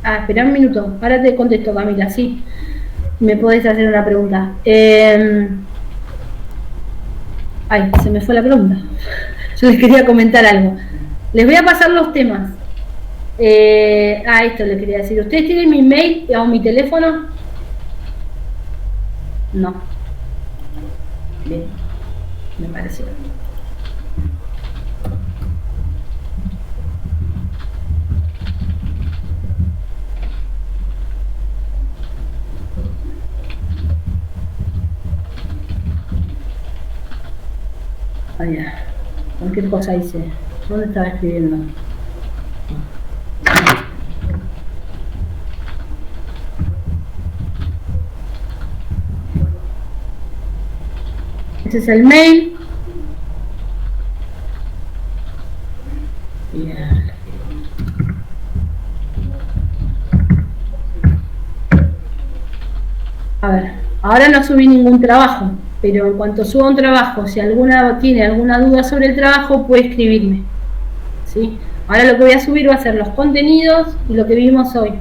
[SPEAKER 1] espera un minuto, ahora te contesto, Camila, sí, me podés hacer una pregunta. Se me fue la pregunta. Yo les quería comentar algo. Les voy a pasar los temas. Esto les quería decir. ¿Ustedes tienen mi mail o mi teléfono? No. Bien, me pareció. Cualquier cosa hice. ¿Dónde estaba escribiendo? Este es el mail. Bien. A ver, ahora no subí ningún trabajo, pero en cuanto suba un trabajo, si alguna tiene alguna duda sobre el trabajo, puede escribirme. ¿Sí? Ahora lo que voy a subir va a ser los contenidos y lo que vimos hoy.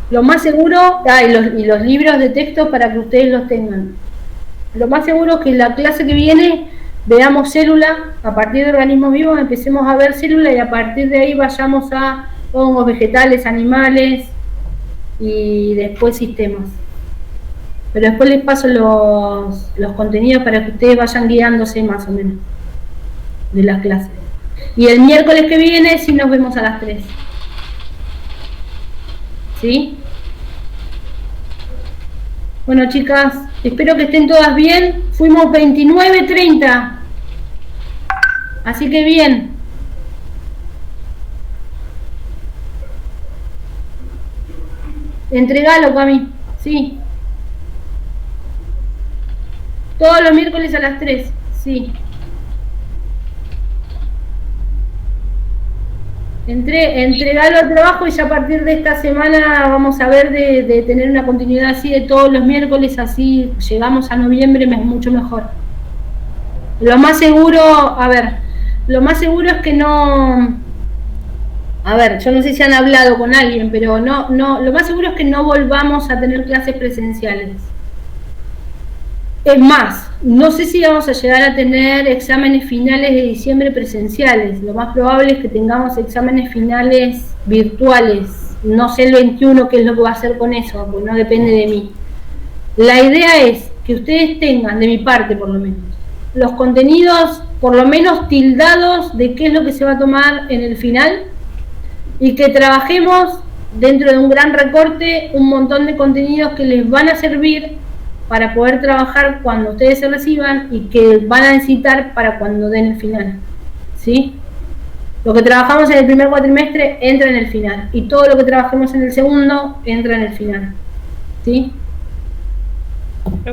[SPEAKER 1] Lo más seguro, y los libros de texto para que ustedes los tengan. Lo más seguro es que en la clase que viene veamos célula, a partir de organismos vivos empecemos a ver célula y a partir de ahí vayamos a hongos, vegetales, animales y después sistemas. Pero después les paso los contenidos para que ustedes vayan guiándose más o menos de las clases. Y el miércoles que viene sí nos vemos a las 3. ¿Sí? Bueno, chicas, espero que estén todas bien. Fuimos 29:30. Así que bien. Entregalo, Cami. Sí. Todos los miércoles a las 3. Sí. Entregalo al trabajo y ya a partir de esta semana vamos a ver de tener una continuidad así de todos los miércoles, así llegamos a noviembre, es mucho mejor. Lo más seguro, lo más seguro es que no, yo no sé si han hablado con alguien, pero lo más seguro es que no volvamos a tener clases presenciales. Es más, no sé si vamos a llegar a tener exámenes finales de diciembre presenciales. Lo más probable es que tengamos exámenes finales virtuales. No sé el 21 qué es lo que va a hacer con eso, porque no depende de mí. La idea es que ustedes tengan, de mi parte por lo menos, los contenidos por lo menos tildados de qué es lo que se va a tomar en el final y que trabajemos dentro de un gran recorte un montón de contenidos que les van a servir para poder trabajar cuando ustedes se reciban y que van a necesitar para cuando den el final, ¿sí? Lo que trabajamos en el primer cuatrimestre entra en el final y todo lo que trabajemos en el segundo entra en el final, ¿sí?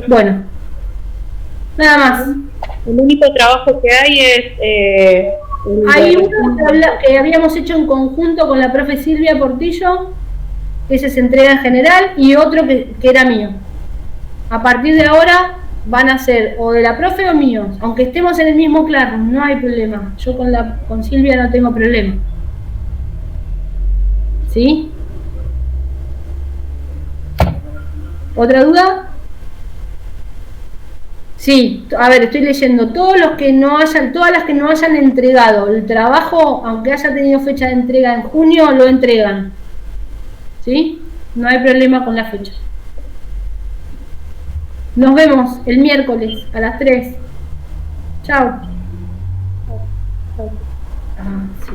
[SPEAKER 1] Bueno, nada más.
[SPEAKER 2] El único trabajo que hay es...
[SPEAKER 1] Hay uno que habíamos hecho en conjunto con la profe Silvia Portillo, que ese se entrega en general, y otro que era mío. A partir de ahora van a ser o de la profe o míos, aunque estemos en el mismo claro, no hay problema. Yo con Silvia no tengo problema. ¿Sí? ¿Otra duda? Sí, a ver, estoy leyendo. Todas las que no hayan entregado el trabajo, aunque haya tenido fecha de entrega en junio, lo entregan. ¿Sí? No hay problema con la fecha. Nos vemos el miércoles a las 3. Chao. Ah, sí.